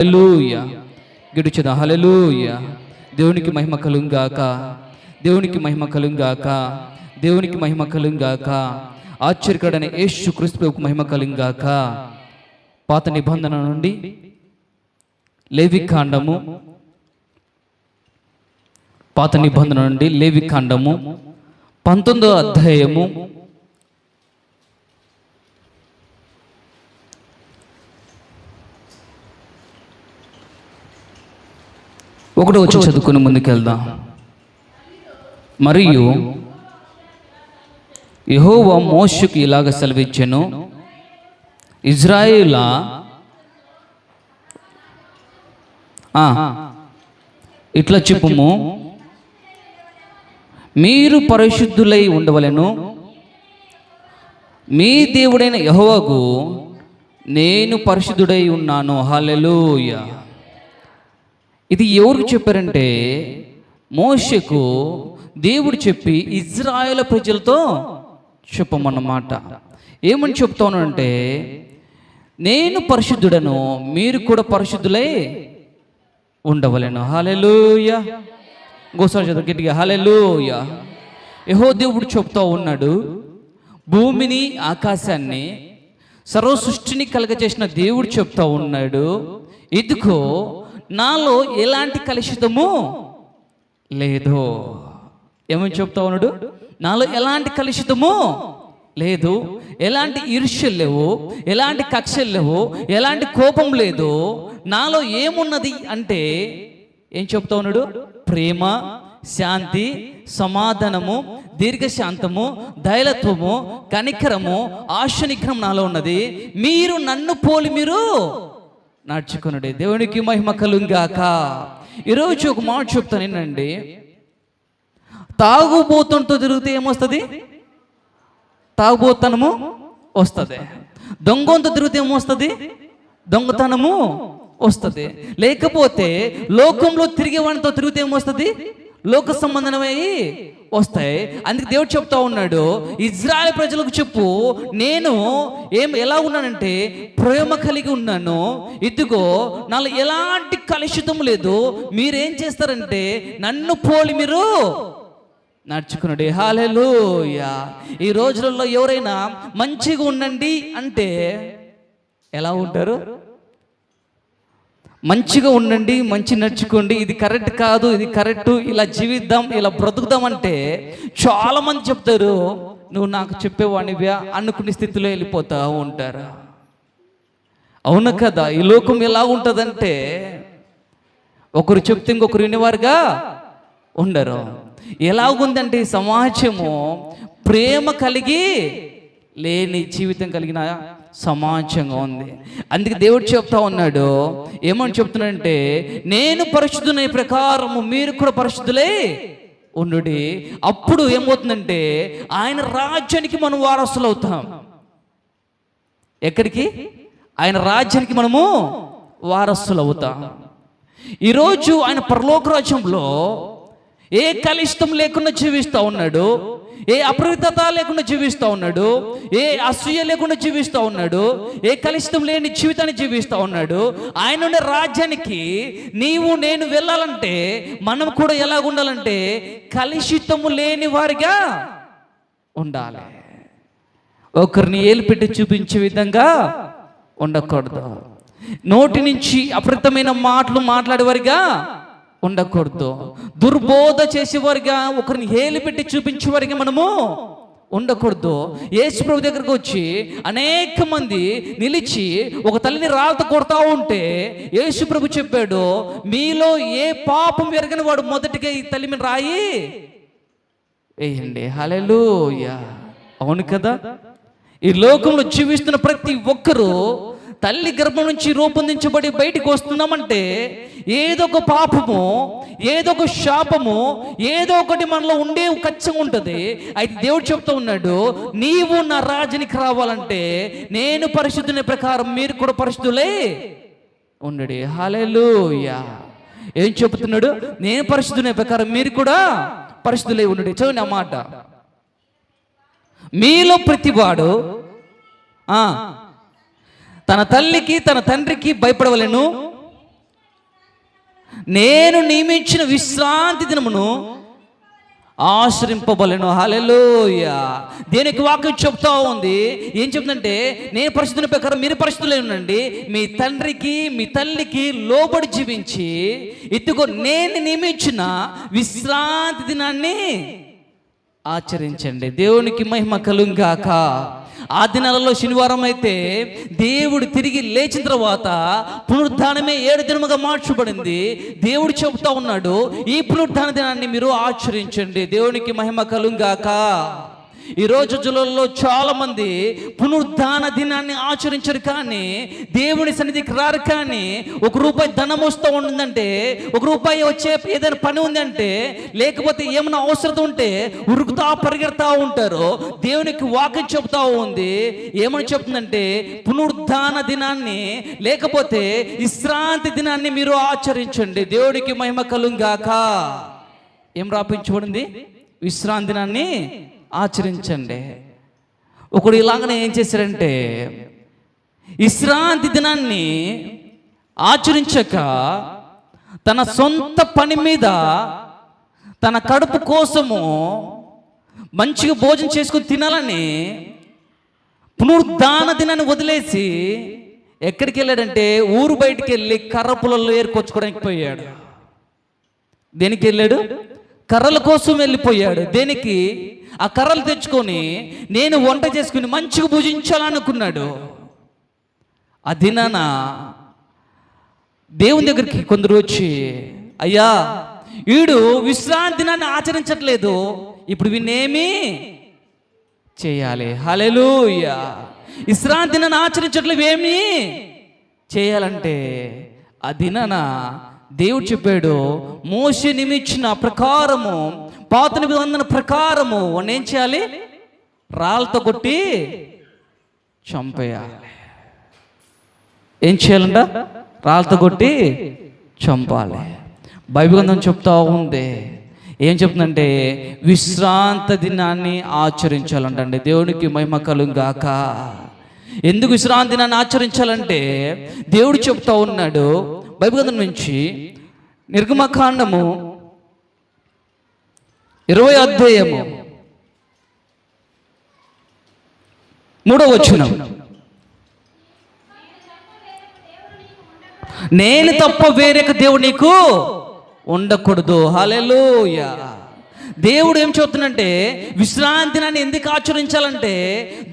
హల్లెలూయా గిడుచుద హల్లెలూయా. దేవునికి మహిమ కలుగుగాక, దేవునికి మహిమ కలుగుగాక, దేవునికి మహిమ కలుగుగాక. ఆశ్చర్యకరుడైన యేసు క్రీస్తువుకు మహిమ కలుగుగాక. పాత నిబంధన నుండి లేవికాండము, పాత నిబంధన నుండి లేవికాండము 19వ అధ్యాయము 1వ వచనం చదువుకుని ముందుకెళ్దాం. మరియు యెహోవా మోషేకు ఇలాగ సెలవిచ్చెను, ఇజ్రాయేలా ఇట్లా చెప్పుము, మీరు పరిశుద్ధులై ఉండవలెను, మీ దేవుడైన యెహోవాకు నేను పరిశుద్ధుడై ఉన్నాను. హల్లెలూయా. ఇది ఎవరికి చెప్పారంటే మోషేకు దేవుడు చెప్పి ఇజ్రాయేల్ ప్రజలతో చెప్పమన్నమాట. ఏమని చెప్తాను, నేను పరిశుద్ధుడను, మీరు కూడా పరిశుద్ధులై ఉండవలెను. హల్లెలూయా. ఇంకోసారి చదువు గట్టిగా, హల్లెలూయా. యెహోవా దేవుడు చెప్తా ఉన్నాడు, భూమిని ఆకాశాన్ని సర్వ సృష్టిని కలగజేసిన దేవుడు చెప్తా ఉన్నాడు, ఇదిగో నాలో ఎలాంటి కలుషితము లేదు. ఏమని చెప్తా ఉన్నాడు? నాలో ఎలాంటి కలుషితము లేదు, ఎలాంటి ఈర్ష్యలు లేవు, ఎలాంటి కక్షలు లేవు, ఎలాంటి కోపం లేదు. నాలో ఏమున్నది అంటే ఏం చెప్తా ఉన్నాడు? ప్రేమ, శాంతి, సమాధానము, దీర్ఘశాంతము, దయలత్వము, కనికరము, ఆశనిగ్రహం నాలో ఉన్నది. మీరు నన్ను పోలి మీరు నడుచుకున్నాడు. దేవునికి మహిమ కలుగుగాక. ఈరోజు ఒక మాట చెప్తాను ఏంటండి, తాగుబోతుంటూ తిరిగితే ఏమొస్తుంది? తాగుబోతనము వస్తుంది. దొంగంతో తిరిగితే ఏమొస్తుంది? దొంగతనము వస్తుంది. లేకపోతే లోకంలో తిరిగేవాడితో తిరిగితే ఏమొస్తుంది? లోక సంబంధమై వస్తాయి. అందుకే దేవుడు చెప్తా ఉన్నాడు, ఇజ్రాయెల్ ప్రజలకు చెప్పు, నేను ఎలా ఉన్నానంటే ప్రేమ కలిగి ఉన్నాను, ఇదిగో నాలో ఎలాంటి కలుషితం లేదు. మీరేం చేస్తారంటే నన్ను పోలి మీరు నడుచుకున్నాడు. హల్లెలూయా. ఈ రోజులలో ఎవరైనా మంచిగా ఉండండి అంటే ఎలా ఉంటారు? మంచిగా ఉండండి, మంచి నడుచుకోండి, ఇది కరెక్ట్ కాదు, ఇది కరెక్ట్, ఇలా జీవిద్దాం, ఇలా బ్రతుకుదాం అంటే చాలా మంది చెప్తారు, నువ్వు నాకు చెప్పేవాడివియా అనుకునే స్థితిలో వెళ్ళిపోతా ఉంటారు. అవును కదా? ఈ లోకం ఎలా ఉంటుందంటే ఒకరు చెప్తే ఇంకొకరు వినేవారుగా ఉండరు. ఎలాగుందంటే ఈ సమాజము ప్రేమ కలిగి లేని జీవితం కలిగిన సమాజంగా ఉంది. అందుకే దేవుడు చెప్తా ఉన్నాడు, ఏమని చెప్తున్నాడంటే నేను పరిశుద్ధుని ప్రకారము మీరు కూడా పరిశుద్ధులే ఉండుడి. అప్పుడు ఏమవుతుందంటే ఆయన రాజ్యానికి మనం వారసులు అవుతాం. ఎక్కడికి? ఆయన రాజ్యానికి మనము వారసులు అవుతాం. ఈరోజు ఆయన పరలోక రాజ్యంలో ఏ కలుషితం లేకుండా జీవిస్తూ ఉన్నాడు, ఏ అపవిత్రత లేకుండా జీవిస్తూ ఉన్నాడు, ఏ అసూయ లేకుండా జీవిస్తూ ఉన్నాడు, ఏ కలుషితం లేని జీవితాన్ని జీవిస్తూ ఉన్నాడు. ఆయన ఉండే రాజ్యానికి నీవు నేను వెళ్ళాలంటే మనం కూడా ఎలా ఉండాలంటే కలుషితము లేని వారిగా ఉండాలి. ఒకరిని ఏలుపెట్టి చూపించే విధంగా ఉండకూడదు. నోటి నుంచి అపరితమైన మాటలు మాట్లాడేవారిగా ఉండకూడదు. దుర్బోధ చేసేవారిగా, ఒకరిని హేలి పెట్టి చూపించేవారిగా మనము ఉండకూడదు. యేసు ప్రభు దగ్గరకు వచ్చి అనేక మంది నిలిచి ఒక తల్లిని రాళ్ళతో కొడతా ఉంటే యేసు ప్రభు చెప్పాడు, మీలో ఏ పాపం ఎరగని వాడు మొదటిగా ఈ తల్లి మీద రాయి వేయండి. హల్లెలూయా. అవును కదా? ఈ లోకంలో జీవిస్తున్న ప్రతి ఒక్కరూ తల్లి గర్భం నుంచి రూపొందించబడి బయటికి వస్తున్నామంటే ఏదో ఒక పాపము, ఏదో ఒక శాపము, ఏదో ఒకటి మనలో ఉండే ఖచ్చితంగా ఉంటుంది. అయితే దేవుడు చెప్తూ ఉన్నాడు, నీవు నా రాజ్యానికి రావాలంటే నేను పరిశుద్ధుని ప్రకారం మీరు కూడా పరిశుద్ధులై ఉండండి. హల్లెలూయా. ఏం చెబుతున్నాడు? నేను పరిశుద్ధుని ప్రకారం మీరు కూడా పరిశుద్ధులై ఉండండి. చదువు ఆ మాట. మీలో ప్రతివాడు తన తల్లికి తన తండ్రికి భయపడవలెను, నేను నియమించిన విశ్రాంతి దినమును ఆశ్రయింపబలను. హల్లెలూయా. దేనికి వాక్యం చెప్తా ఉంది? ఏం చెప్తుందంటే, నేను పరిస్థితుల ప్రకారం మీరు పరిస్థితులు ఉండండి, మీ తండ్రికి మీ తల్లికి లోబడి జీవించి ఇదిగో నేను నియమించిన విశ్రాంతి దినాన్ని ఆచరించండి. దేవునికి మహిమ కలుగుగాక. ఆ దినాలలో శనివారం అయితే దేవుడు తిరిగి లేచిన తర్వాత పునరుద్ధానమే 7 దినముగా మార్చబడింది. దేవుడు చెబుతా ఉన్నాడు, ఈ పునరుద్ధాన దినాన్ని మీరు ఆచరించండి. దేవునికి మహిమ కలుగుగాక. ఈ రోజులలో చాలా మంది పునరుద్ధాన దినాన్ని ఆచరించరు, కానీ దేవుని సన్నిధికి రారు. కానీ ₹1 ధనం వస్తూ ఉంటుందంటే, ₹1 వచ్చే ఏదైనా పని ఉందంటే, లేకపోతే ఏమైనా అవసరం ఉంటే ఉరుకుతా పరిగెడతా ఉంటారు. దేవునికి వాక్యం చెబుతా ఉంది, ఏమని చెప్తుందంటే, పునరుద్ధాన దినాన్ని లేకపోతే విశ్రాంతి దినాన్ని మీరు ఆచరించండి. దేవునికి మహిమ కలుగుగాక. ఏం రాపించబడింది? విశ్రాంతి దినాన్ని ఆచరించండి. ఒకడు ఇలాగనే ఏం చేశారంటే, విశ్రాంతి దినాన్ని ఆచరించక తన సొంత పని మీద తన కడుపు కోసము మంచిగా భోజనం చేసుకుని తినాలని పునరుద్ధాన దినాన్ని వదిలేసి ఎక్కడికి వెళ్ళాడంటే, ఊరు బయటికి వెళ్ళి కర్ర పుల్లలు ఏరుకొచ్చుకోవడానికి పోయాడు. దేనికి వెళ్ళాడు? కర్రల కోసం వెళ్ళిపోయాడు. దేనికి? ఆ కర్రలు తెచ్చుకొని నేను వంట చేసుకుని మంచిగా భుజించాలనుకున్నాడు. ఆ దినాన దేవుని దగ్గరికి కొందరు వచ్చి, అయ్యా వీడు విశ్రాంతి దినాన్ని ఆచరించట్లేదు, ఇప్పుడు వీణేమి చేయాలి? హల్లెలూయా. విశ్రాంతి దినాన్ని ఆచరించట్లేదు, ఏమి చేయాలంటే ఆ దినాన దేవుడు చెప్పాడు, మోషే నియమించిన ప్రకారము, పాత నిబంధన ప్రకారము వాడిని ఏం చేయాలి? రాళ్ళతో కొట్టి చంపేయాలి. ఏం చేయాలంట? రాళ్ళతో కొట్టి చంపాలి. బైబిల్ గ్రంథం చెప్తా ఉంది. ఏం చెప్తుందంటే, విశ్రాంతి దినాన్ని ఆచరించాలంటండి. దేవునికి మహిమ కలుగుగాక. ఎందుకు విశ్రాంతి దినాన్ని ఆచరించాలంటే దేవుడు చెప్తా ఉన్నాడు. బైబిల్ గ్రంథం నుంచి నిర్గమకాండము 20వ అధ్యాయము 3వ వచనం, నేను తప్ప వేరొక దేవుడు నీకు ఉండకూడదు. హల్లెలూయా. దేవుడు ఏం చెప్తున్నంటే, విశ్రాంతి దినాన్ని ఎందుకు ఆచరించాలంటే,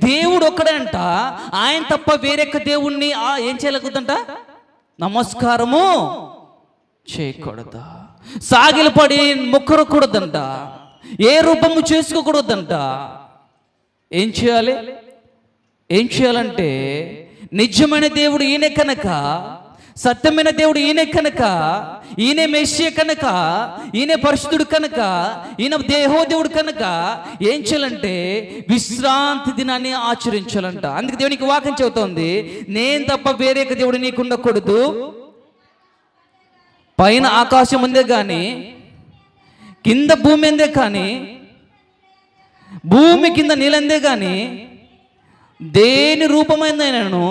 దేవుడు ఒక్కడే అంట, ఆయన తప్ప వేరొక దేవుణ్ణి ఏం చేయలేకూడదంట? నమస్కారము చేయకూడదు, సాగిలపడి మొక్కరకూడదంట, ఏ రూపము చేసుకోకూడదంట. ఏం చేయాలి? ఏం చేయాలంటే, నిజమైన దేవుడు ఈయన కనుక, సత్యమైన దేవుడు ఈయన కనుక, ఈయన మెస్సియా కనుక, ఈయన పరిశుద్ధుడు కనుక, ఈయన దేహోదేవుడు కనుక ఏం చేయాలంటే విశ్రాంతి దినాన్ని ఆచరించాలంట. అందుకే దేవునికి వాక్యం చెబుతోంది, నేను తప్ప వేరే దేవుడు నీకు ఉండకూడదు. పైన ఆకాశం ఉందే కానీ, కింద భూమి అందే కానీ, భూమి కింద నీళ్ళందే కానీ దేని రూపమైందైనాను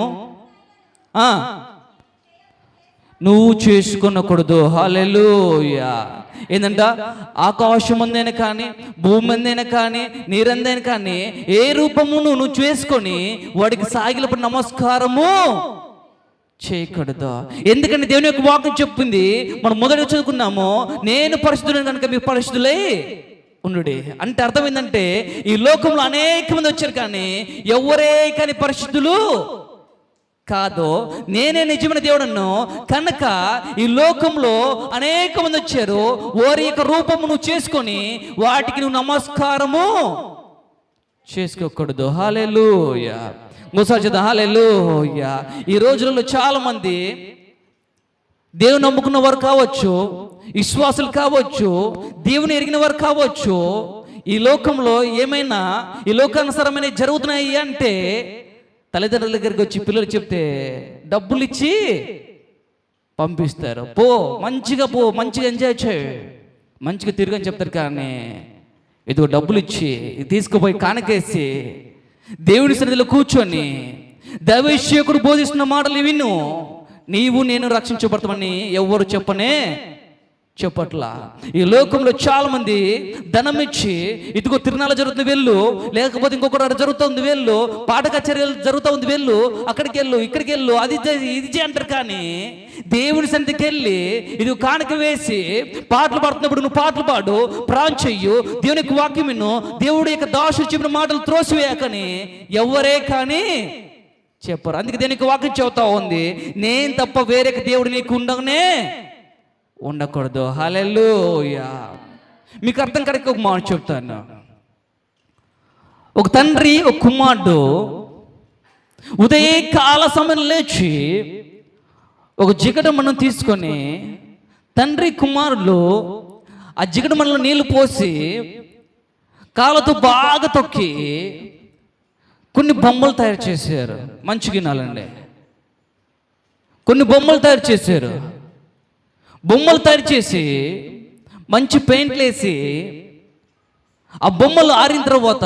నువ్వు చేసుకునకూడదు. హల్లెలూయా. ఏంటంట? ఆకాశం అందైనా కానీ, భూమి అందైనా కానీ, నీరందైనా కానీ ఏ రూపము నువ్వు చేసుకొని వాడికి సాగిలపడి నమస్కారము చేయకూడదు. ఎందుకంటే దేవుని యొక్క వాక్యం చెప్పింది, మనం మొదట చదువుకున్నాము, నేను పరిశుద్ధులను కనుక మీ పరిశుద్ధులై ఉండుడి. అంటే అర్థం ఏంటంటే, ఈ లోకంలో అనేక మంది వచ్చారు కానీ ఎవరే కానీ పరిశుద్ధులు కాదు. నేనే నిజమైన దేవుడను కనుక ఈ లోకంలో అనేక మంది వచ్చారు, వారి యొక్క రూపము నువ్వు చేసుకొని వాటికి నువ్వు నమస్కారము చేసుకోకూడదు. హల్లెలూయా. ఇంకోసారి చేద్దాం, హల్లెలూయా. ఈ రోజులలో చాలా మంది దేవుని నమ్ముకున్న వారు కావచ్చు, విశ్వాసులు కావచ్చు, దేవుని ఎరిగిన వారు కావచ్చు, ఈ లోకంలో ఏమైనా ఈ లోకానుసారమైన జరుగుతున్నాయి అంటే తల్లిదండ్రుల దగ్గరికి వచ్చి పిల్లలు చెప్తే డబ్బులు ఇచ్చి పంపిస్తారు. పో మంచిగా పో, మంచిగా ఎంజాయ్ చేయి, మంచిగా తిరుగని చెప్తారు. కానీ ఇదిగో డబ్బులు ఇచ్చి తీసుకుపోయి కానకేసి దేవుని సన్నిధిలో కూర్చొని దైవశేఖుడు బోధిస్తున్న మాటలు విను, నీవు నేను రక్షించబడతామని ఎవరు చెప్పనే చెప్పట్లా. ఈ లోకంలో చాలా మంది ధనం ఇచ్చి, ఇదిగో తిరునాళ్ళ జరుగుతుంది వెళ్ళు, లేకపోతే ఇంకొకటి జరుగుతుంది వెళ్ళు, పాట కచేరీలు జరుగుతుంది వెళ్ళు, అక్కడికి వెళ్ళు, ఇక్కడికి వెళ్ళు, అది ఇది అంటారు. కానీ దేవుని సన్నిధికి వెళ్ళి ఇది కానుక వేసి పాటలు పాడుతున్నప్పుడు నువ్వు పాటలు పాడు, ప్రార్థన చెయ్యు, దేవుని యొక్క వాక్యం విను, దేవుడి యొక్క దాసుడు చెప్పిన మాటలు త్రోసివేయకని ఎవరే కానీ చెప్పరు. అందుకే దేనికి వాక్యం చెబుతా ఉంది, నేను తప్ప వేరే దేవుడు నీకు ఉండకూడదు. హల్లెలూయా. మీకు అర్థం కరెక్ట్ ఒక మాట చెప్తాను. ఒక తండ్రి ఒక కుమారుడు ఉదయకాల సమయం లేచి ఒక జిగట మనం తీసుకొని తండ్రి కుమారులు ఆ జిగట మనలో నీళ్లు పోసి కాళ్ళతో బాగా తొక్కి కొన్ని బొమ్మలు తయారు చేశారు. మంచి గినాలండి. కొన్ని బొమ్మలు తయారు చేశారు. బొమ్మలు తయారు చేసి మంచి పెయింట్లు వేసి ఆ బొమ్మలు ఆరిన తర్వాత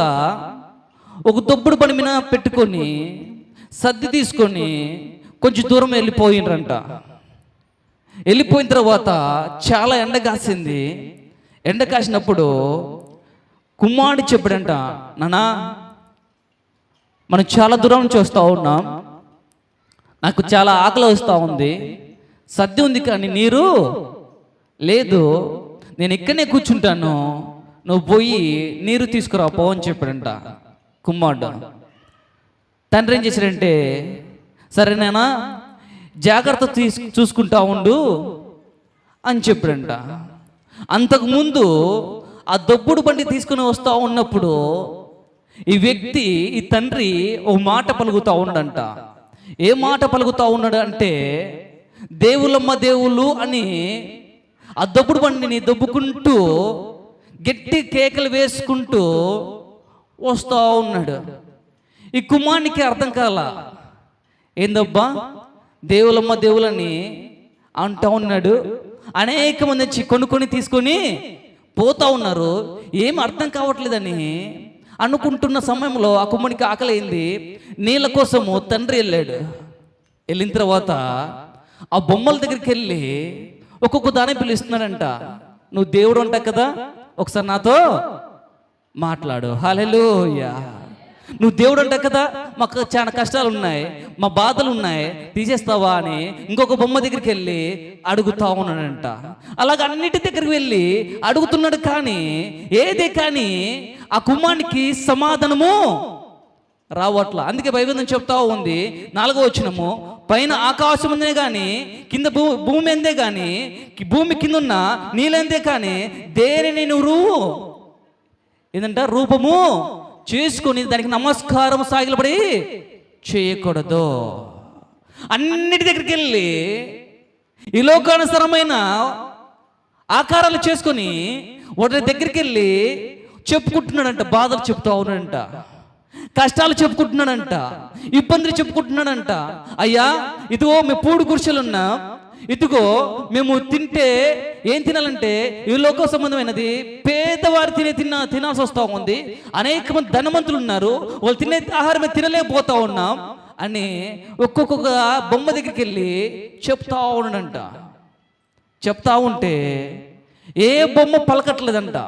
ఒక దొబ్బుడు పని మీద పెట్టుకొని సర్ది తీసుకొని కొంచెం దూరం వెళ్ళిపోయినరంట. వెళ్ళిపోయిన తర్వాత చాలా ఎండ కాసింది. ఎండ కాసినప్పుడు కుమారుడు చెప్పాడంట, నానా మనం చాలా దూరం నుంచి వస్తూ ఉన్నాం, నాకు చాలా ఆకలి వస్తూ ఉంది, సర్ది ఉంది కానీ నీరు లేదు, నేను ఇక్కడనే కూర్చుంటాను, నువ్వు పోయి నీరు తీసుకురా పో అని చెప్పాడంట కుమారుడు. తండ్రి ఏం చేశాడంటే, సరేనేనా జాగ్రత్త చూసుకుంటా ఉండు అని చెప్పాడంట. అంతకుముందు ఆ దొబ్బుడు బండి తీసుకుని వస్తూ ఉన్నప్పుడు ఈ వ్యక్తి, ఈ తండ్రి ఓ మాట పలుకుతూ ఉన్నాడంట. ఏ మాట పలుకుతూ ఉన్నాడు అంటే, దేవుళ్ళమ్మ దేవుళ్ళు అని ఆ దొబ్బుడు బండిని దొబ్బుకుంటూ గట్టి కేకలు వేసుకుంటూ వస్తూ ఉన్నాడు. ఈ కుమారునికి అర్థం కాల, ఏందబ్బా దేవుళ్ళమ్మ దేవులని అంటూ ఉన్నాడు, అనేక మంది వచ్చి కొనుక్కొని తీసుకొని పోతా ఉన్నారు, ఏం అర్థం కావట్లేదని అనుకుంటున్న సమయంలో ఆ కుమ్మడికి ఆకలి అయింది. నీళ్ళ కోసము తండ్రి వెళ్ళాడు. వెళ్ళిన తర్వాత ఆ బొమ్మల దగ్గరికి వెళ్ళి ఒక్కొక్క దాన్ని పిలుస్తున్నాడంట. నువ్వు దేవుడు అంటావు కదా, ఒకసారి నాతో మాట్లాడు. హల్లెలూయా. నువ్వు దేవుడు అంటావు కదా, మాకు చాలా కష్టాలు ఉన్నాయి, మా బాధలు ఉన్నాయి, తీసేస్తావా అని ఇంకొక బొమ్మ దగ్గరికి వెళ్ళి అడుగుతా ఉన్నాడంట. అలాగ అన్నిటి దగ్గరికి వెళ్ళి అడుగుతున్నాడు. కానీ ఏదే కానీ ఆ కుమారునికి సమాధానము రావట్లా. అందుకే బైబిల్ చెప్తా ఉంది, 4వ వచనము, పైన ఆకాశం ఉందే కానీ కింద భూమి ఎందే కానీ భూమి కింద ఉన్న నీళ్ళందే కానీ దేనిని నువ్వు ఏంటంట రూపము చేసుకొని దానికి నమస్కారం సాగిలపడి చేయకూడదు. అన్నిటి దగ్గరికి వెళ్ళి ఈ లోకానుసరమైన ఆకారాలు చేసుకొని వాటి దగ్గరికి వెళ్ళి చెప్పుకుంటున్నాడంట, బాధలు చెప్తా ఉన్నాడంట, కష్టాలు చెప్పుకుంటున్నాడంట, ఇబ్బందులు చెప్పుకుంటున్నాడంట. అయ్యా ఇదిగో మేము పూడు గుడిసెలున్నా, ఇదిగో మేము తింటే ఏం తినాలంటే ఈ లోక సంబంధమైనది పేదవారు తినాల్సి వస్తూ ఉంది, అనేక మంది ధనవంతులు ఉన్నారు, వాళ్ళు తినే ఆహారమే తినలేకపోతా ఉన్నాం అని ఒక్కొక్క బొమ్మ దగ్గరికి వెళ్ళి చెప్తా ఉన్నాడంట. చెప్తా ఉంటే ఏ బొమ్మ పలకట్లేదంట.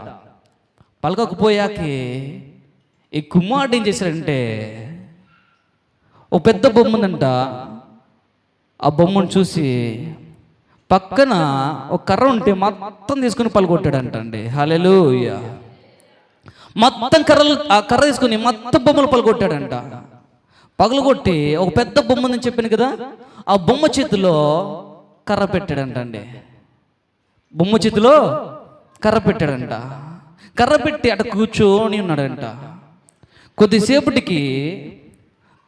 పలకకపోయాకే ఈ కుమారుడు ఏం చేశాడంటే, ఓ పెద్ద బొమ్మ ఉందంట, ఆ బొమ్మను చూసి పక్కన ఒక కర్ర ఉంటే మొత్తం తీసుకుని పలగొట్టాడంట అండి. హల్లెలూయా. మొత్తం ఆ కర్ర తీసుకుని మొత్తం బొమ్మలు పలగొట్టాడంట. పగలగొట్టి ఒక పెద్ద బొమ్మ ఉందని చెప్పాను కదా, ఆ బొమ్మ చేతిలో కర్ర పెట్టాడంట అండి. బొమ్మ చేతిలో కర్ర పెట్టాడంట. కర్ర పెట్టి అటు కూర్చొని ఉన్నాడంట. కొద్దిసేపటికి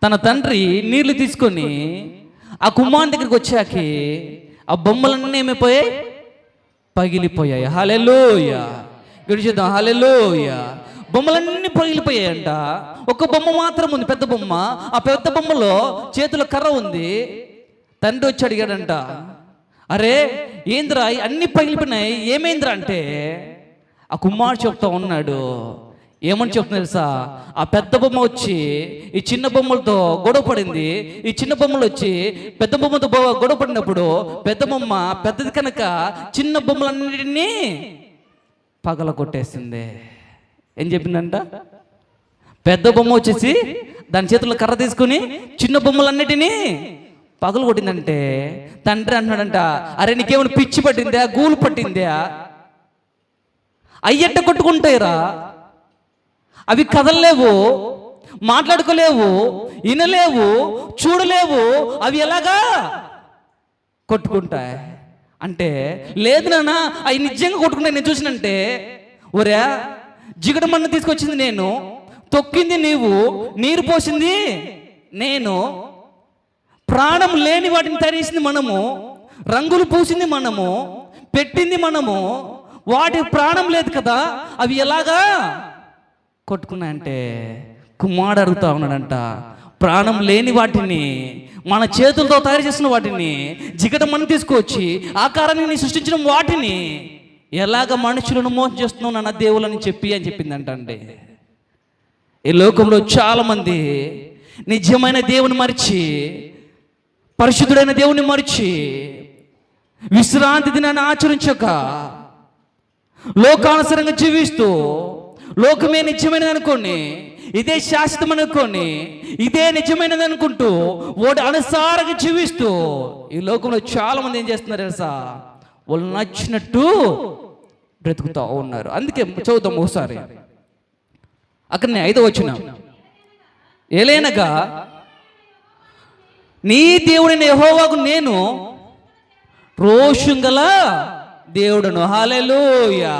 తన తండ్రి నీళ్లు తీసుకొని ఆ కుమారుని దగ్గరికి వచ్చాకి ఆ బొమ్మలన్నీ ఏమైపోయాయి, పగిలిపోయాయి. హల్లెలూయా. గడిచేద్దాం. హల్లెలూయా. బొమ్మలన్నీ పగిలిపోయాయంట. ఒక బొమ్మ మాత్రం ఉంది, పెద్ద బొమ్మ. ఆ పెద్ద బొమ్మలో చేతిలో కర్ర ఉంది. తండ్రి వచ్చి అడిగాడంట, అరే ఏంద్రా అన్ని పగిలిపోయినాయి, ఏమైందిరా అంటే ఆ కుమారుడు చెప్తా ఉన్నాడు, ఏమని చెప్తుంది తెలుసా? ఆ పెద్ద బొమ్మ వచ్చి ఈ చిన్న బొమ్మలతో గొడవ పడింది. ఈ చిన్న బొమ్మలు వచ్చి పెద్ద బొమ్మతో గొడవ పడినప్పుడు పెద్ద బొమ్మ పెద్దది కనుక చిన్న బొమ్మలన్నిటినీ పగల కొట్టేసింది. ఏం చెప్పిందంట? పెద్ద బొమ్మ వచ్చేసి దాని చేతుల్లో కర్ర తీసుకుని చిన్న బొమ్మలన్నిటినీ పగలు కొట్టిందంటే తండ్రి అంటున్నాడంట, అరే నీకేమైనా పిచ్చి పట్టిందా, గూలు పట్టిందా? అయ్యట్ట కొట్టుకుంటాయిరా, అవి కదలలేవు, మాట్లాడుకోలేవు, వినలేవు, చూడలేవు, అవి ఎలాగా కొట్టుకుంటాయి అంటే, లేదు నాన్న అవి నిజంగా కొట్టుకుంటాయి నేను చూసినంటే, ఒరే జిగట మన్ను తీసుకొచ్చింది నేను, తొక్కింది నీవు, నీరు పోసింది నేను, ప్రాణం లేని వాటిని తయారు మనము, రంగులు పూసింది మనము, పెట్టింది మనము, వాటి ప్రాణం లేదు కదా, అవి ఎలాగా కొట్టుకున్నాయంటే కుమారుడు అడుగుతా ఉన్నాడంట, ప్రాణం లేని వాటిని మన చేతులతో తయారు చేసిన వాటిని, జిగట మనం తీసుకొచ్చి ఆకారాన్ని సృష్టించిన వాటిని ఎలాగ మనుషులను మోసం చేస్తున్నావు నాన్న దేవులని అని చెప్పిందంట. అండి ఈ లోకంలో చాలామంది నిజమైన దేవుని మరిచి, పరిశుద్ధుడైన దేవుని మరిచి, విశ్రాంతి దినాన్ని ఆచరించక లోకానుసరంగా జీవిస్తూ, లోకమే నిజమైనది అనుకోండి, ఇదే శాశ్వతం అనుకోండి, ఇదే నిజమైనది అనుకుంటూ వాడు అనుసారంగా జీవిస్తూ ఈ లోకంలో చాలా మంది ఏం చేస్తున్నారు తెలుసా? వాళ్ళు నచ్చినట్టు బ్రతుకుతూ ఉన్నారు. అందుకే చదువుతాం ఒకసారి, అక్కడనే 5వ వచనం, ఏలైనగా నీ దేవుడైన యెహోవాకు నేను రోషం గల దేవుడును. హల్లెలూయా.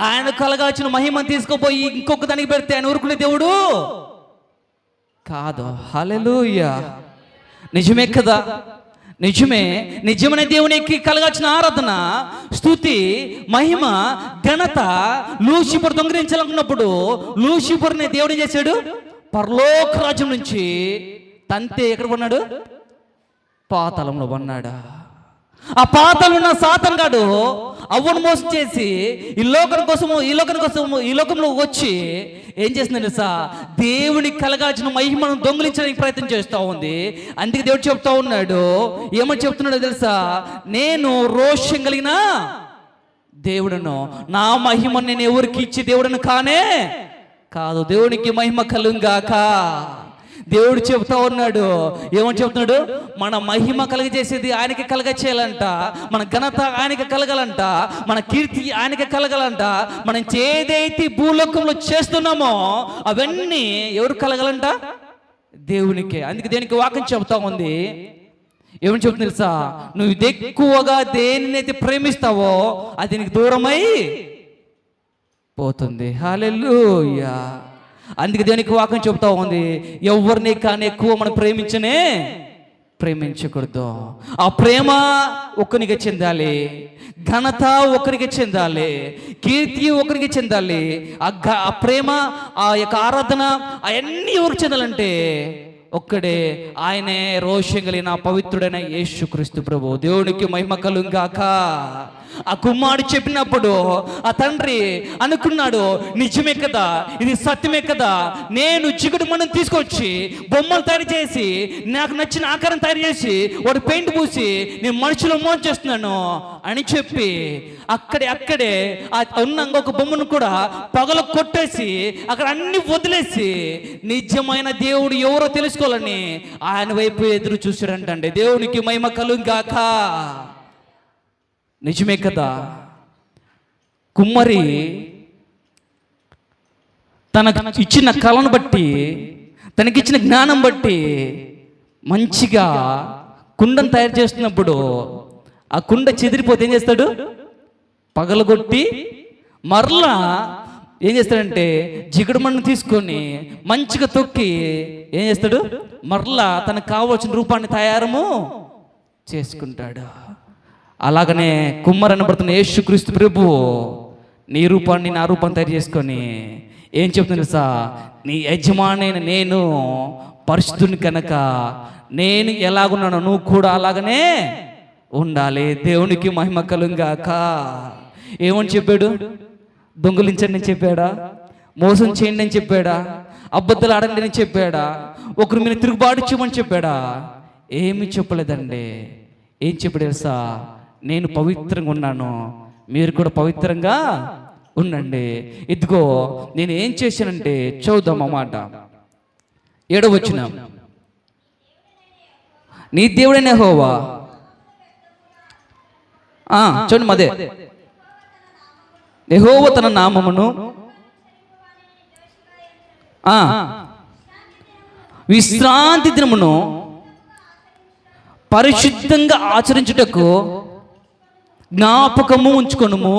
ఆయన కలగాల్సిన మహిమను తీసుకుపోయి ఇంకొక దానికి పెడితే ఆయన ఊరుకునే దేవుడు కాదు. హల్లెలూయా. నిజమే కదా, నిజమే. నిజమైన దేవునికి కలగాల్సిన ఆరాధన, స్తుతి, మహిమ, ఘనత లూసిఫర్ దొంగిలించాలనుకున్నప్పుడు లూసిఫర్ని దేవుడు ఏం చేశాడు? పరలోక రాజ్యం నుంచి తంతే ఎక్కడ పడినాడు? పాతాళంలో పడినాడు. ఆ పాతాళంలో సాతాను గాడు అవ్వను మోసం చేసి ఈ లోకంలో వచ్చి ఏం చేస్తుంది తెలుసా? దేవునికి కలగాల్సిన మహిమను దొంగిలించడానికి ప్రయత్నం చేస్తూ ఉంది. అందుకే దేవుడు చెప్తా ఉన్నాడు, ఏమని చెప్తున్నాడో తెలుసా? నేను రోషం కలిగిన దేవుడను, నా మహిమను నేను ఎవరికి ఇచ్చి దేవుడను కానే కాదు. దేవునికి మహిమ కలుగాక. దేవుడు చెప్తా ఉన్నాడు, ఏమని చెప్తున్నాడు? మన మహిమ కలగజేసేది ఆయనకి కలగచేయాలంట, మన ఘనత ఆయనకి కలగాలంట, మన కీర్తి ఆయనకి కలగాలంట. మనం ఏదైతే భూలోకంలో చేస్తున్నామో అవన్నీ ఎవరు కలగాలంట? దేవునికే. అందుకే దేనికి వాక్యం చెప్తా ఉంది, ఏమని చెప్తుంది తెలుసా? నువ్వు ఎక్కువగా దేనినైతే ప్రేమిస్తావో అది నీకు దూరమై పోతుంది. హల్లెలూయా. అందుకే దేనికి వాక్యం చెప్తా ఉంది, ఎవరిని కానీ ఎక్కువ మనం ప్రేమించకూడదు. ఆ ప్రేమ ఒక్కరికి చెందాలి, ఘనత ఒక్కరికి చెందాలి, కీర్తి ఒక్కరికి చెందాలి. ఆ ప్రేమ, ఆ యొక్క ఆరాధన అవన్నీ ఎవరికి చెందాలంటే ఒక్కడే, ఆయనే రోషం కలిగిన పవిత్రుడైన యేసుక్రీస్తు ప్రభు. దేవునికి మహిమ కలుగాక. ఆ కుమారుడు చెప్పినప్పుడు ఆ తండ్రి అనుకున్నాడు, నిజమే కదా, ఇది సత్యమే కదా, నేను జిగుడు మనం తీసుకొచ్చి బొమ్మలు తయారు చేసి నాకు నచ్చిన ఆకారం తయారు చేసి వాడు పెయింట్ పూసి నేను మనుషులు మోసం చేస్తున్నాను అని చెప్పి అక్కడే ఆ ఉన్న ఒక బొమ్మను కూడా పగల కొట్టేసి అక్కడ అన్ని వదిలేసి నిజమైన దేవుడు ఎవరో తెలుసుకోవాలని ఆయన వైపు ఎదురు చూసాడంటండి. దేవునికి మహిమ కలుగాక. నిజమే కదా. కుమ్మరి తనకు ఇచ్చిన కళను బట్టి, తనకిచ్చిన జ్ఞానం బట్టి మంచిగా కుండను తయారు చేస్తున్నప్పుడు ఆ కుండ చెదిరిపోతే ఏం చేస్తాడు? పగలగొట్టి మరలా ఏం చేస్తాడంటే జిగుడు మన్ను తీసుకొని మంచిగా తొక్కి ఏం చేస్తాడు? మరలా తనకు కావాల్సిన రూపాన్ని తయారము చేసుకుంటాడు. అలాగనే కుమ్మరి అనబడుతున్న యేసుక్రీస్తు ప్రభు నీ రూపాన్ని నా రూపాన్ని తయారు చేసుకొని ఏం చెప్తుంది తెలుసా? నీ యజమానైన నేను పరిశుద్ధుని కనుక నేను ఎలాగున్నానో నువ్వు కూడా అలాగనే ఉండాలి. దేవునికి మహిమ కలుగాక. ఏమని చెప్పాడు? దొంగిలించండి చెప్పాడా? మోసం చేయండి అని చెప్పాడా? అబద్ధాలు ఆడండి అని చెప్పాడా? ఒకరు మీరు తిరుగుబాటు చేయమని చెప్పాడా? ఏమి చెప్పలేదండి. ఏం చెప్పాడు తెలుసా? నేను పవిత్రంగా ఉన్నాను, మీరు కూడా పవిత్రంగా ఉండండి. ఇదిగో నేను ఏం చేశానంటే, చూద్దాం అన్నమాట. 7వ వచనం, నీ దేవుడైన యెహోవా. చూడండి, అదే యెహోవా తన నామమును విశ్రాంతి దినమును పరిశుద్ధంగా ఆచరించుటకు జ్ఞాపకము ఉంచుకొనుము.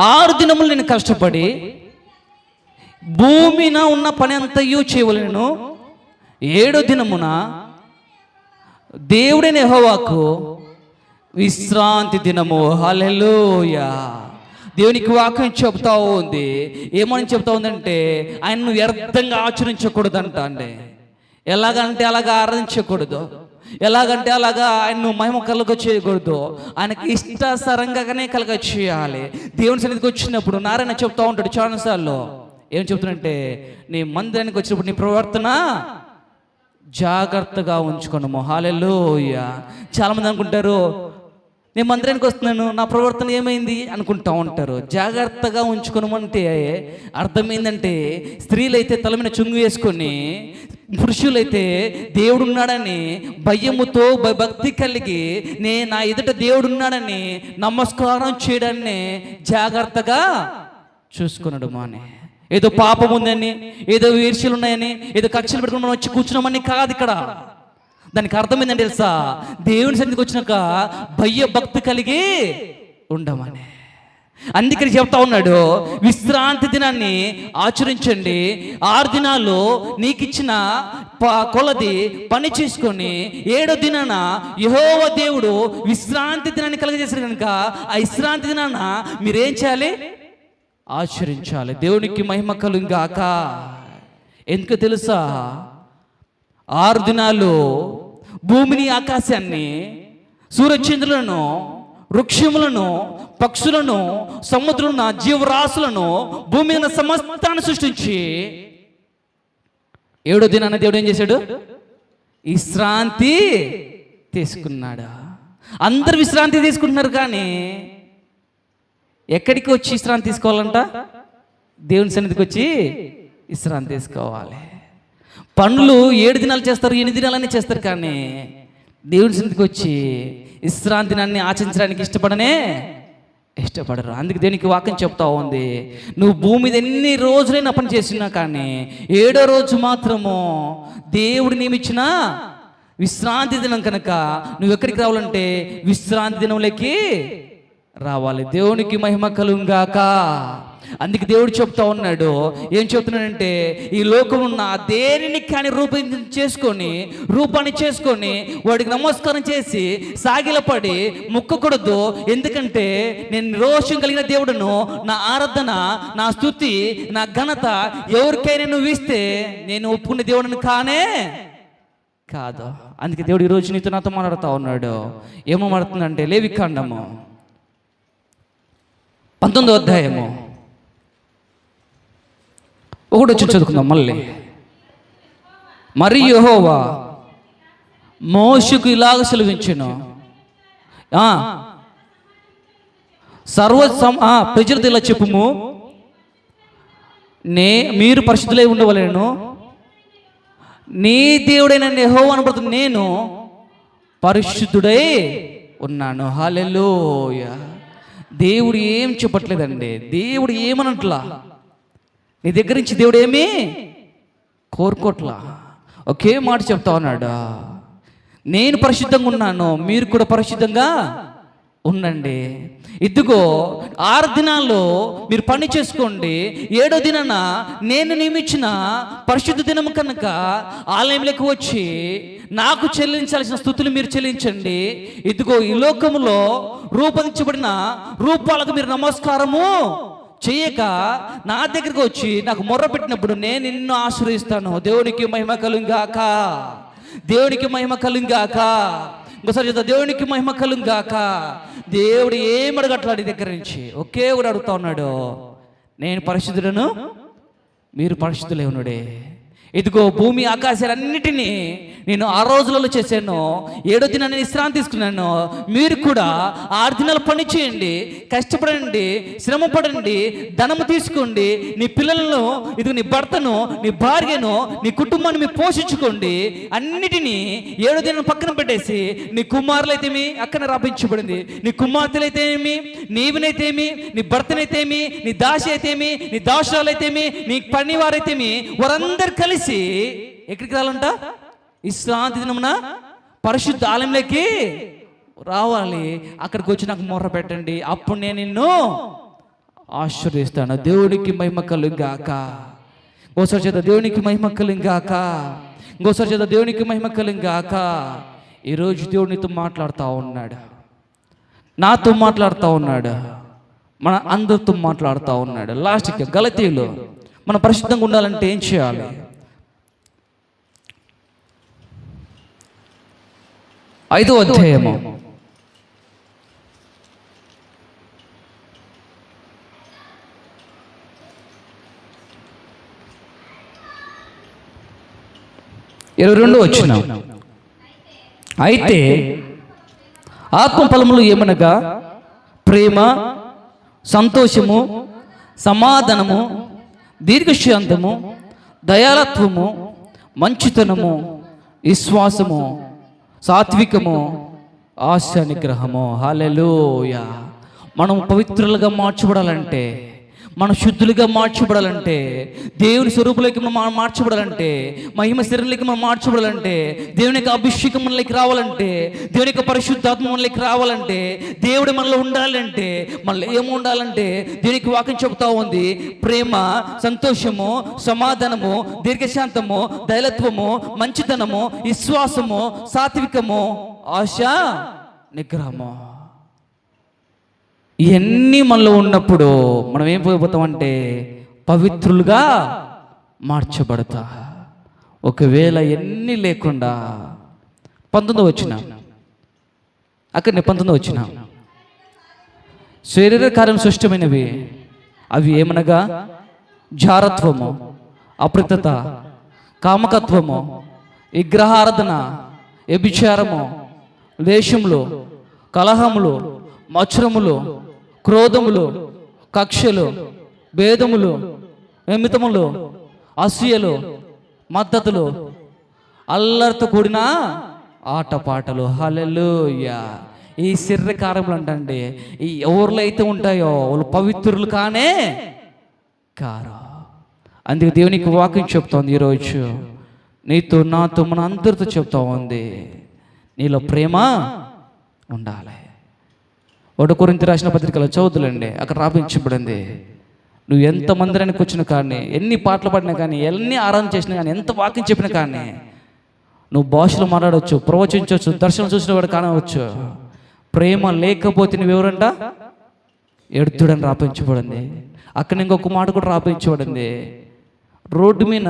6 దినములు నేను కష్టపడి భూమిన ఉన్న పని అంతయు చేయవలెను. 7వ దినమున దేవుడైన యెహోవాకు విశ్రాంతి దినము. హల్లెలూయా. దేవునికి వాక్యం చెబుతా ఉంది. ఏమని చెబుతా ఉందంటే, ఆయన్ను వ్యర్థంగా ఆచరించకూడదంట అండి. ఎలాగంటే అలాగా ఆరాధించకూడదు, ఎలాగంటే అలాగా ఆయన్ను మహిమ కలుగ చేయకూడదు, ఆయనకి ఇష్టాసరంగానే కలుగ చేయాలి. దేవుని సన్నిధికి వచ్చినప్పుడు నారాయణ చెప్తా ఉంటాడు చాలాసార్లు. ఏం చెప్తున్నంటే, నీ మందిరానికి వచ్చినప్పుడు నీ ప్రవర్తన జాగ్రత్తగా ఉంచుకోను. హల్లెలూయా. చాలామంది అనుకుంటారు, నేను మందిరానికి వస్తున్నాను, నా ప్రవర్తన ఏమైంది అనుకుంటా ఉంటారు. జాగ్రత్తగా ఉంచుకోనమంటే అర్థం ఏంటంటే, స్త్రీలైతే తల మీద చుంగు వేసుకొని, పురుషులైతే దేవుడున్నాడని భయముతో భక్తి కలిగి నా ఎదుట దేవుడున్నాడని నమస్కారం చేయడాన్ని జాగ్రత్తగా చూసుకున్నాడు. మానే ఏదో పాపం ఉందని, ఏదో ఈర్ష్యలు ఉన్నాయని, ఏదో కక్షలు పెట్టుకుని మనం వచ్చి కూర్చున్నామని కాదు ఇక్కడ. దానికి అర్థం ఏంటంటే తెలుసా? దేవుని సన్నిధికి వచ్చినాక భయ భక్తి కలిగి ఉండమని. అందుకని చెప్తా ఉన్నాడు, విశ్రాంతి దినాన్ని ఆచరించండి. 6 దినాలు నీకు ఇచ్చిన కొలది పని చేసుకొని 7వ దినాన యెహోవా దేవుడు విశ్రాంతి దినాన్ని కలుగజేశారు కనుక ఆ విశ్రాంతి దినాన మీరేం చేయాలి? ఆచరించాలి. దేవునికి మహిమ కలుగాక. ఎందుకు తెలుసా? 6 దినాలు భూమిని, ఆకాశాన్ని, సూర్యచంద్రులను, వృక్షములను, పక్షులను, సముద్రంలో జీవరాశులను, భూమి మీద సమస్తాన్ని సృష్టించి 7వ దినాన దేవుడు ఏం చేశాడు? విశ్రాంతి తీసుకున్నాడు. అందరు విశ్రాంతి తీసుకుంటున్నారు, కానీ ఎక్కడికి వచ్చి విశ్రాంతి తీసుకోవాలంట? దేవుని సన్నిధికి వచ్చి విశ్రాంతి తీసుకోవాలి. పనులు 7 దినాలు చేస్తారు, 8 దినాలన్నీ చేస్తారు, కానీ దేవుని సన్నిధికి వచ్చి విశ్రాంతి దినాన్ని ఆచరించడానికి ఇష్టపడరు. అందుకే దేనికి వాక్యం చెప్తా ఉంది, నువ్వు భూమి మీద ఎన్ని రోజులైనా పని చేసినా కానీ 7వ రోజు మాత్రము దేవుడు నియమించిన విశ్రాంతి దినం కనుక నువ్వు ఎక్కడికి రావాలంటే విశ్రాంతి దినంలోకి రావాలి. దేవునికి మహిమ కలుగాక. అందుకే దేవుడు చెప్తా ఉన్నాడు, ఏం చెప్తున్నాడంటే, ఈ లోకం ఉన్న దేనిని కానీ రూపాన్ని చేసుకొని వాడికి నమస్కారం చేసి సాగిలపడి మొక్కకూడదు. ఎందుకంటే నేను రోషం కలిగిన దేవుడును, నా ఆరాధన, నా స్తుతి, నా ఘనత ఎవరికైనా నువ్వు ఇస్తే నేను ఒప్పుకునే దేవుడిని కాదు. అందుకే దేవుడు ఈరోజు నీతో నాతో మాట్లాడుతూ ఉన్నాడు. ఏమో మాడుతుందంటే, లేవికాండము 19వ అధ్యాయము 1 వచ్చి చదువుకుందాం మళ్ళీ. మరి యెహోవా మోషేకు ఇలాగ సెలవించెను, ప్రజలతో ఇలా చెప్పుము, మీరు పరిశుద్ధులై ఉండవలెను, నీ దేవుడైన యెహోవా అనబడుతున్న నేను పరిశుద్ధుడై ఉన్నాను. హల్లెలూయా. దేవుడు ఏం చెప్పట్లేదండి, దేవుడు ఏమనట్లా, నీ దగ్గర నుంచి దేవుడు ఏమీ కోరుకోట్లా. ఒకే మాట చెప్తా ఉన్నాడు, నేను పరిశుద్ధంగా ఉన్నాను, మీరు కూడా పరిశుద్ధంగా ఉండండి. ఇదిగో 6 దినాల్లో మీరు పని చేసుకోండి, 7వ దినాన నేను నియమించిన పరిశుద్ధ దినం కనుక ఆలయంలోకి వచ్చి నాకు చెల్లించాల్సిన స్తుతులు మీరు చెల్లించండి. ఇదిగో ఈ లోకములో రూపొందించబడిన రూపాలకు మీరు నమస్కారము చేయక నా దగ్గరికి వచ్చి నాకు మొర్ర పెట్టినప్పుడు నేను నిన్ను ఆశ్రయిస్తాను. దేవునికి మహిమ కలుగాక. దేవునికి మహిమ కలుగాక. ఇంకోసారి చెప్తా, దేవునికి మహిమ కలుగాక. దేవుడు ఏమడగట్లాడి దగ్గర నుంచి ఒకే ఊరు అడుగుతా ఉన్నాడు, నేను పరిశుద్ధులను, మీరు పరిశుద్ధులై ఉన్నడే. ఇదిగో భూమి ఆకాశాలన్నిటినీ నేను 6 రోజులలో చేశాను, 7వ దినాన్ని విశ్రాంతి తీసుకున్నాను. మీరు కూడా 6 దినాలు పని చేయండి, కష్టపడండి, శ్రమ పడండి, ధనము తీసుకోండి, నీ పిల్లలను, ఇదిగో నీ భర్తను, నీ భార్యను, నీ కుటుంబాన్ని మీరు పోషించుకోండి. అన్నిటినీ 7వ దినం పక్కన పెట్టేసి, నీ కుమారులైతేమి అక్కన రాపించబడింది, నీ కుమార్తెలైతేమి, నీవినైతేమి, నీ భర్తనైతేమి, నీ దాసి అయితేమి, నీ దాసురాలైతేమి, నీ పనివారైతేమి, వారందరూ కలిసి ఎక్కడికి రావాలంట? విశ్రాంతి దినమున పరిశుద్ధ ఆలయంలోకి రావాలి. అక్కడికి వచ్చి నాకు మొర్ర పెట్టండి, అప్పుడు నేను నిన్ను ఆశీర్వదిస్తాను. దేవుడికి మహిమ కలుగాక. ఇంకోసారి చేత దేవునికి మహిమ కలుగాక. ఇంకోసారి చేత దేవునికి మహిమ కలుగాక. ఈరోజు దేవుడు నీతో మాట్లాడుతూ ఉన్నాడు, నాతో మాట్లాడుతూ ఉన్నాడు, మన అందరితో మాట్లాడుతూ ఉన్నాడు. లాస్ట్కి గలతీయులు మనం పరిశుద్ధంగా ఉండాలంటే ఏం చేయాలి? 5వ అధ్యాయము 22వ వచనం. అయితే ఆత్మ ఫలములు ఏమనగా ప్రేమ, సంతోషము, సమాధానము, దీర్ఘశాంతము, దయాళత్వము, మంచితనము, విశ్వాసము, సాత్వికము, ఆశా నిగ్రహము. హల్లెలూయా. మనం పవిత్రులుగా మార్చబడాలంటే, మనం శుద్ధులుగా మార్చబడాలంటే, దేవుని స్వరూపులకి మనం మార్చబడాలంటే, మహిమ శరీరంలోకి మనం మార్చబడాలంటే, దేవుని యొక్క అభిషేకం మనలోకి రావాలంటే, దేవుని యొక్క పరిశుద్ధాత్మ మనలోకి రావాలంటే, దేవుడు మనలో ఉండాలంటే, మనలో ఏమి ఉండాలంటే, దేవునికి వాక్యం చెబుతా ఉంది, ప్రేమ, సంతోషము, సమాధానము, దీర్ఘశాంతము, దయాళత్వము, మంచితనము, విశ్వాసము, సాత్వికము, ఆశ నిగ్రహము. ఇవన్నీ మనలో ఉన్నప్పుడు మనం ఏం పోయిపోతామంటే పవిత్రులుగా మార్చబడతా. ఒకవేళ ఎన్ని లేకుండా 19వ వచనం, అక్కడనే 19వ వచనం, శరీర కార్యం సృష్టమైనవి అవి ఏమనగా జారత్వము, అపృతత, కామకత్వము, విగ్రహారాధన, వ్యభిచారము, ద్వేషములు, కలహములు, మత్సరములు, క్రోధములు, కక్షలు, భేదములు, విమితములు, అసూయలు, మద్దతులు, అల్లరితో కూడిన ఆటపాటలు. హల్లెలూయా. ఈ శరీరకారములు అంటండి, ఈ ఎవరిలో అయితే ఉంటాయో వాళ్ళు పవిత్రులు కానే కారు. అందుకే దేవునికి వాక్యం చెప్తోంది ఈరోజు నీతో, నాతో, మన అందరితో చెప్తా ఉంది, నీలో ప్రేమ ఉండాలి. 1 కొరింథీ రాసిన పత్రికలో చదువుతులండి, అక్కడ రాపించబడింది, నువ్వు ఎంత మందిరానికి వచ్చినా కానీ, ఎన్ని పాటలు పాడినా కానీ, ఎన్ని ఆరాధన చేసినా కానీ, ఎంత వాక్యం చెప్పినా కానీ, నువ్వు భాషలు మాట్లాడవచ్చు, ప్రవచించవచ్చు, దర్శనం చూసిన వాడు కానవచ్చు, ప్రేమ లేకపోతే నువ్వెవరంట? ఎడుతుడని రాపించబడింది. అక్కడ ఇంకొక మాట కూడా రాపించబడింది, రోడ్డు మీద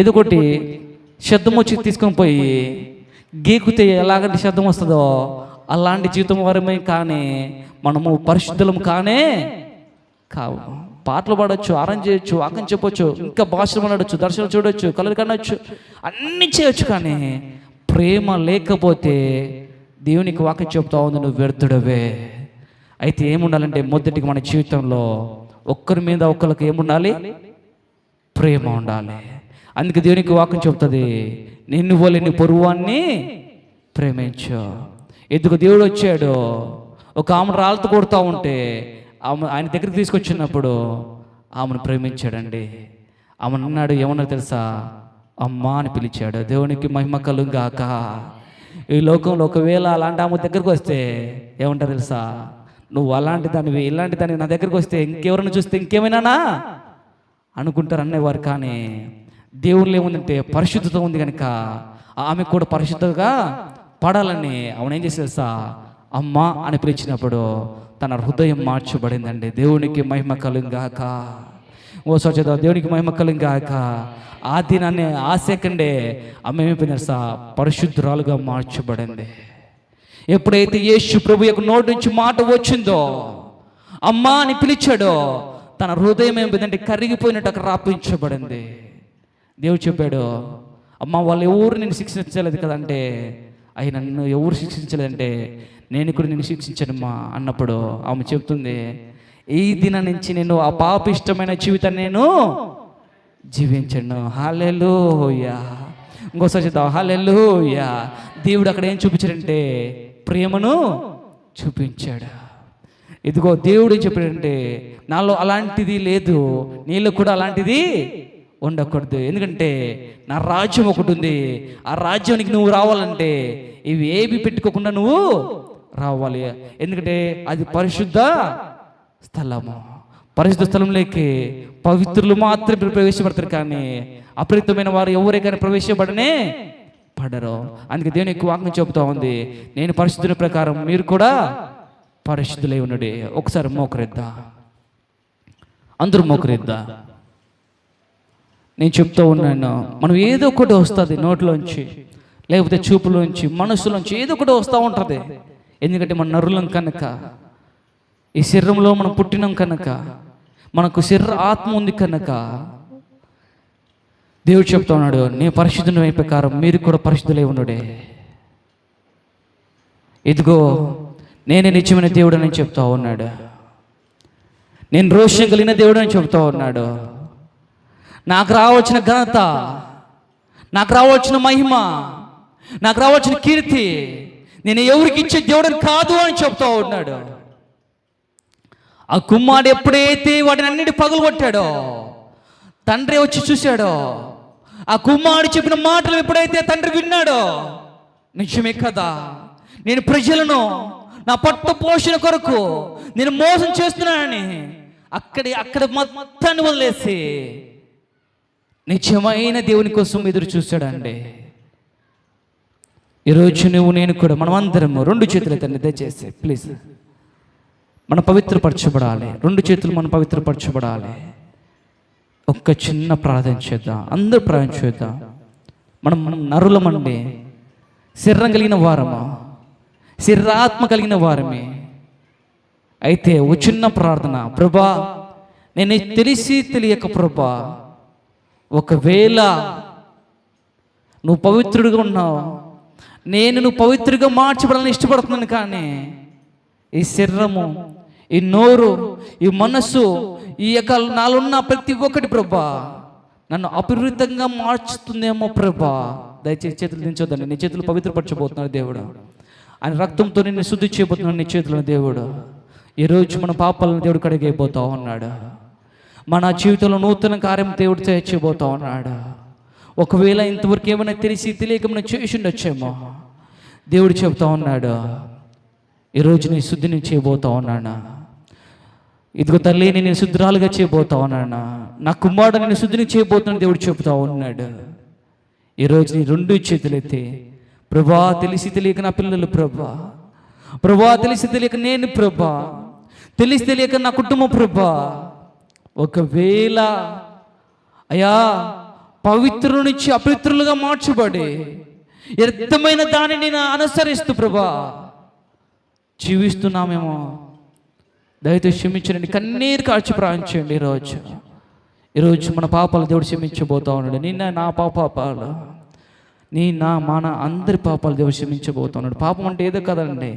ఏదో ఒకటి శబ్దం వచ్చి తీసుకొని పోయి గీకుతే ఎలాగంటి శబ్దం వస్తుందో అలాంటి జీవితం వారమే కానీ మనము పరిశుద్ధులం కానే కావు. పాటలు పాడవచ్చు, ఆరాధన చేయొచ్చు, వాక్యం చెప్పొచ్చు, ఇంకా భాషలు మాట్లాడచ్చు, దర్శనం చూడొచ్చు, కళలు కనొచ్చు, అన్నీ చేయొచ్చు, కానీ ప్రేమ లేకపోతే దేవునికి వాక్యం చెప్తా ఉంది, నువ్వు వ్యర్థుడవే. అయితే ఏముండాలంటే మొదటికి మన జీవితంలో ఒక్కరి మీద ఒక్కరికి ఏముండాలి? ప్రేమ ఉండాలి. అందుకే దేవునికి వాక్యం చెప్తుంది, నిన్ను వలె నీ పొరుగువాన్ని ప్రేమించు. ఎందుకు దేవుడు వచ్చాడు, ఒక ఆమెను రాళ్ళతో కొడుతూ ఉంటే ఆమె ఆయన దగ్గరికి తీసుకొచ్చినప్పుడు ఆమెను ప్రేమించాడండి. ఆమెను అన్నాడు, ఏమన్నా తెలుసా, అమ్మా అని పిలిచాడు. దేవునికి మహిమ కలుగాక. ఈ లోకంలో ఒకవేళ అలాంటి ఆమె దగ్గరికి వస్తే ఏమంటారు తెలుసా, నువ్వు అలాంటి దానివి, ఇలాంటి దానివి, నా దగ్గరికి వస్తే ఇంకెవరైనా చూస్తే ఇంకేమైనానా అనుకుంటారు అనేవారు. కానీ దేవుళ్ళు ఏముందంటే పరిశుద్ధత ఉంది కనుక ఆమె కూడా పరిశుద్ధంగా పడాలని ఆమెను ఏం చేసి తెలుసా, అమ్మా అని పిలిచినప్పుడు తన హృదయం మార్చబడిందండి. దేవునికి మహిమ కలుగాక. ఓసారి చదువు, దేవునికి మహిమ కలుగాక. ఆ దినాన్ని, ఆ సెకండే ఆమె ఏమైపోయింది తెలుసా, పరిశుద్ధురాలుగా మార్చబడింది. ఎప్పుడైతే యేసు ప్రభు యొక్క నోటి నుంచి మాట వచ్చిందో అమ్మా అని పిలిచాడో తన హృదయం ఏమిటంటే కరిగిపోయినట్టు అక్కడ రాపించబడింది. దేవుడు చెప్పాడు, అమ్మ వాళ్ళు ఎవరు నిన్ను శిక్షించలేదు కదంటే, అయ్యి నన్ను ఎవరు శిక్షించలేదంటే నేను కూడా నిన్ను శిక్షించానమ్మా అన్నప్పుడు ఆమె చెప్తుంది, ఈ దినం నుంచి నేను ఆ పాపిష్టమైన జీవితాన్ని నేను జీవించను. హల్లెలూయా. ఇంకోసారి చెప్తాం, హల్లెలూయా. దేవుడు అక్కడ ఏం చూపించాడంటే ప్రేమను చూపించాడు. ఇదిగో దేవుడు ఏం చెప్పాడంటే నాలో అలాంటిది లేదు, నీలో కూడా అలాంటిది ఉండకూడదు. ఎందుకంటే నా రాజ్యం ఒకటి ఉంది, ఆ రాజ్యానికి నువ్వు రావాలంటే ఇవి ఏవి పెట్టుకోకుండా నువ్వు రావాలి. ఎందుకంటే అది పరిశుద్ధ స్థలము. పరిశుద్ధ స్థలంలోకి పవిత్రులు మాత్రమే ప్రవేశపడతారు, కానీ అపరితమైన వారు ఎవరే కానీ ప్రవేశపడనే పడరు. అందుకే దేవుని ఎక్కువ వాక్యం చెబుతా ఉంది, నేను పరిశుద్ధుల ప్రకారం మీరు కూడా పరిశుద్ధులై ఉన్నది. ఒకసారి మోకరిద్దా, అందరూ మోకరిద్దా. నేను చెప్తూ ఉన్నాను, మనం ఏదో ఒకటి వస్తుంది నోట్లోంచి, లేకపోతే చూపులోంచి, మనసులోంచి ఏదో ఒకటి వస్తూ ఉంటుంది. ఎందుకంటే మన నరులం కనుక, ఈ శరీరంలో మనం పుట్టినాం కనుక, మనకు శరీర ఆత్మ ఉంది కనుక దేవుడు చెప్తా ఉన్నాడు, నేను పరిశుద్ధుని ప్రకారం మీరు కూడా పరిశుద్ధులై ఉన్నడే. ఇదిగో నేనే నిజమైన దేవుడు అని చెప్తా ఉన్నాడు, నేను రోషం కలిగిన దేవుడు అని చెప్తా ఉన్నాడు. నాకు రావచ్చిన ఘనత, నాకు రావచ్చిన మహిమ, నాకు రావచ్చిన కీర్తి నేను ఎవరికి ఇచ్చే దేవుడని కాదు అని చెప్తా ఉన్నాడు. ఆ కుమారుడు ఎప్పుడైతే వాటిని అన్నిటి పగలగొట్టాడో, తండ్రి వచ్చి చూశాడో, ఆ కుమారుడు చెప్పిన మాటలు ఎప్పుడైతే తండ్రి విన్నాడో, నిజమే కదా, నేను ప్రజలను నా పట్ట పోషణ కొరకు నేను మోసం చేస్తున్నానని అక్కడ మొత్తాన్ని వదిలేసి నిజమైన దేవుని కోసం ఎదురు చూశాడండి. ఈరోజు నువ్వు నేను కూడా మనం అందరం రెండు చేతులు తండ్రి దయచేసి ప్లీజ్ మనం పవిత్రపరచబడాలి. రెండు చేతులు మనం పవిత్రపరచబడాలి. ఒక్క చిన్న ప్రార్థన చేద్దాం, అందరూ ప్రార్థన చేద్దాం. మనం నరులమండి, శరీరం కలిగిన వారమా, శరీరాత్మ కలిగిన వారమే. అయితే ఓ చిన్న ప్రార్థన, ప్రభా నేను తెలిసి తెలియక ప్రభా, ఒకవేళ నువ్వు పవిత్రుడిగా ఉన్నావు, నేను నువ్వు పవిత్రుడిగా మార్చబడాలని ఇష్టపడుతున్నాను, కానీ ఈ శరీరము, ఈ నోరు, ఈ మనస్సు, ఈ యొక్క నాలున్న ప్రతి ఒక్కటి ప్రభా నన్ను అపవిత్రంగా మార్చుతుందేమో ప్రభా. దయచేసి చేతులు దించొద్దండి. నీ చేతులు పవిత్రపరచబోతున్నాడు దేవుడు. ఆయన రక్తంతో నిన్ను శుద్ధి చేయబోతున్నాడు నీ చేతులను దేవుడు. ఈరోజు మన పాపాలను దేవుడు కడిగైపోతా ఉన్నాడు. మన జీవితంలో నూతన కార్యం దేవుడు చేయబోతా ఉన్నాడు. ఒకవేళ ఇంతవరకు ఏమైనా తెలిసి తెలియక మనం చేసి ఉండొచ్చేమో, దేవుడు చెబుతా ఉన్నాడు, ఈరోజు నీ శుద్ధిని చేయబోతా ఉన్నాను. ఇదిగో తల్లి నేను శుద్ధరాలుగా చేయబోతా ఉన్నాను, నా కుమారుడు నేను శుద్ధిని చేయబోతున్నాను దేవుడు చెబుతా ఉన్నాడు. ఈరోజు నీ రెండు చేతులైతే, ప్రభా తెలిసి తెలియక నా పిల్లలు ప్రభా, ప్రభా తెలిసి తెలియక నేను ప్రభా, తెలిసి తెలియక నా కుటుంబం ప్రభా, ఒకవేళ అయ్యా పవిత్రుల నుంచి అపవిత్రులుగా మార్చబడి వ్యర్థమైన దానిని అనుసరిస్తూ ప్రభా జీవిస్తున్నామేమో, దయచేసి క్షమించండి. కన్నీరు కార్చి ప్రార్థించండి. ఈరోజు మన పాపాలు దేవుడు క్షమించబోతా ఉన్నాడు. నిన్న నా పాపాలు, నీ నా మన అందరి పాపాలు దేవుడు క్షమించబోతా ఉన్నాడు. పాపం అంటే ఏదో కదండి,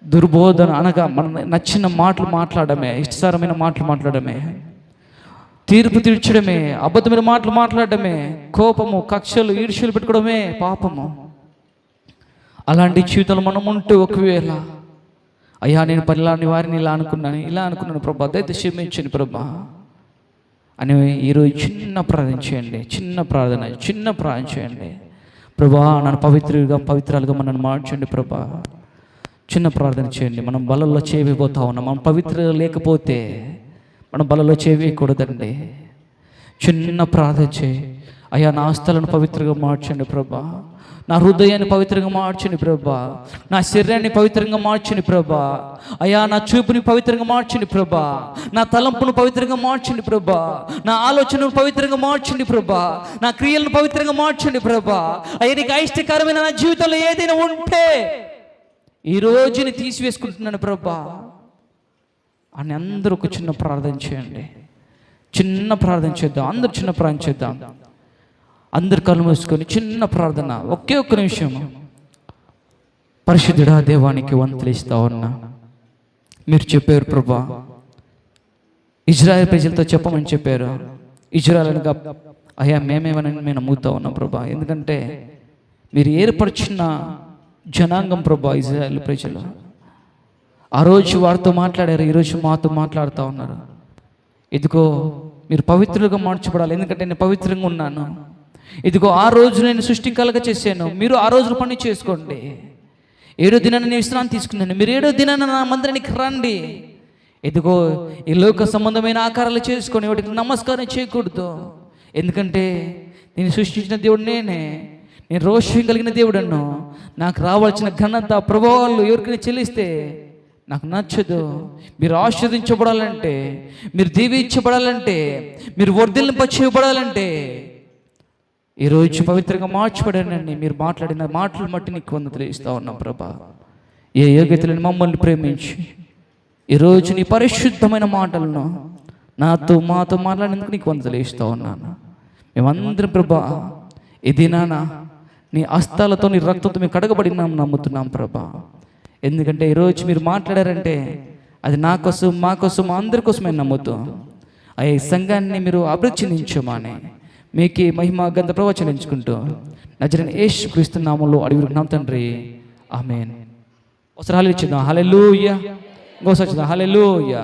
దుర్బోధన అనగా మన నచ్చిన మాటలు మాట్లాడమే, ఇష్టకరమైన మాటలు మాట్లాడమే, తీర్పు తీర్చడమే, అబద్ధమైన మాటలు మాట్లాడమే, కోపము, కక్షలు, ఈర్ష్యలు పెట్టుకోవడమే పాపము. అలాంటి జీవితంలో మనం ఉంటూ ఒకవేళ అయ్యా నేను పలాని వారిని ఇలా అనుకున్నాను ప్రభా దయచేసి క్షమించండి ప్రభా అని ఈరోజు చిన్న ప్రార్థన చేయండి. చిన్న ప్రార్థన చేయండి. ప్రభా నన్ను పవిత్రాలుగా మనల్ని మార్చండి ప్రభా. చిన్న ప్రార్థన చేయండి. మనం బలలో చేయబోతా ఉన్నాం. మనం పవిత్ర లేకపోతే మనం బలలో చేయకూడదండి. చిన్న ప్రార్థన చేయి. అయ్యా నా ఆస్తులను పవిత్రంగా మార్చండి ప్రభా, నా హృదయాన్ని పవిత్రంగా మార్చండి ప్రభా, నా శరీరాన్ని పవిత్రంగా మార్చండి ప్రభా, అయ్యా నా చూపుని పవిత్రంగా మార్చండి ప్రభా, నా తలంపును పవిత్రంగా మార్చండి ప్రభా, నా ఆలోచనను పవిత్రంగా మార్చండి ప్రభా, నా క్రియలను పవిత్రంగా మార్చండి ప్రభా. అయ్యా నీకు అయిష్టకరమైన నా జీవితంలో ఏదైనా ఉంటే ఈ రోజుని తీసివేసుకుంటున్నాను ప్రభా. అని అందరూ ఒక చిన్న ప్రార్థన చేయండి. చిన్న ప్రార్థన చేద్దాం, అందరూ చిన్న ప్రార్థన చేద్దాం. అందరు కళ్ళు మూసుకొని చిన్న ప్రార్థన, ఒకే ఒక్క నిమిషం. పరిశుద్ధుడా దేవానికి వంతులిస్తా ఉన్నా. మీరు చెప్పారు ప్రభా, ఇజ్రాయెల్ ప్రజలతో చెప్పమని చెప్పారు. ఇజ్రాయెల్ అనగా అయ్యా మేమేమని మేము నమ్ముతా ఉన్నాం ప్రభా. ఎందుకంటే మీరు ఏర్పరిచిన జనాంగం ప్రభా ఇజ్రాయెల్ ప్రజలు. ఆ రోజు వారితో మాట్లాడారు, ఈరోజు మాతో మాట్లాడుతూ ఉన్నారు. ఇదిగో మీరు పవిత్రులుగా మార్చబడాలి, ఎందుకంటే నేను పవిత్రంగా ఉన్నాను. ఇదిగో ఆ రోజు నేను సృష్టికలుగా చేశాను, మీరు ఆ రోజు పని చేసుకోండి. 7వ దినాన్ని నేను విశ్రాంతి తీసుకున్నాను, మీరు 7వ దినాన్ని నా మందిరానికి రండి. ఇదిగో ఈ లోక సంబంధమైన ఆకారాలు చేసుకొని వాటికి నమస్కారం చేయకూడదు. ఎందుకంటే నేను సృష్టించిన దేవుడు నేనే, నేను రోషం కలిగిన దేవుడను. నాకు రావాల్సిన ఘనత ప్రభావాలు ఎవరికైనా చెల్లిస్తే నాకు నచ్చదు. మీరు ఆశీర్వదించబడాలంటే, మీరు దీవించబడాలంటే, మీరు వర్ధిల్లింపచేయబడాలంటే ఈరోజు పవిత్రంగా మార్చబడానండి. మీరు మాట్లాడిన మాటలు మట్టి నీకు వందలు ఇస్తా ఉన్నాం ప్రభా. ఏ యోగ్యతలను మమ్మల్ని ప్రేమించి ఈరోజు నీ పరిశుద్ధమైన మాటలను మాతో మాట్లాడినందుకు నీకు వందలు ఇస్తా ఉన్నాను. మేమందరం ప్రభా ఇది నాన్న నీ హస్తాలతో నీ రక్తంతో మేము కడగబడినాం నమ్ముతున్నాం ప్రభా. ఎందుకంటే ఈరోజు మీరు మాట్లాడారంటే అది నా కోసం, మా కోసం, అందరి కోసమే నమ్ముతాం. ఆ సంఘాన్ని మీరు అభివృద్ధి చెందించమని మీకే మహిమ గంధ ప్రవచనించుకుంటూ నజరైన యేసుక్రీస్తు నామములో అడిగినాం తండ్రి, ఆమేన్. ఒకసారి హల్లెలూయా, ఇంకోసారి హల్లెలూయా.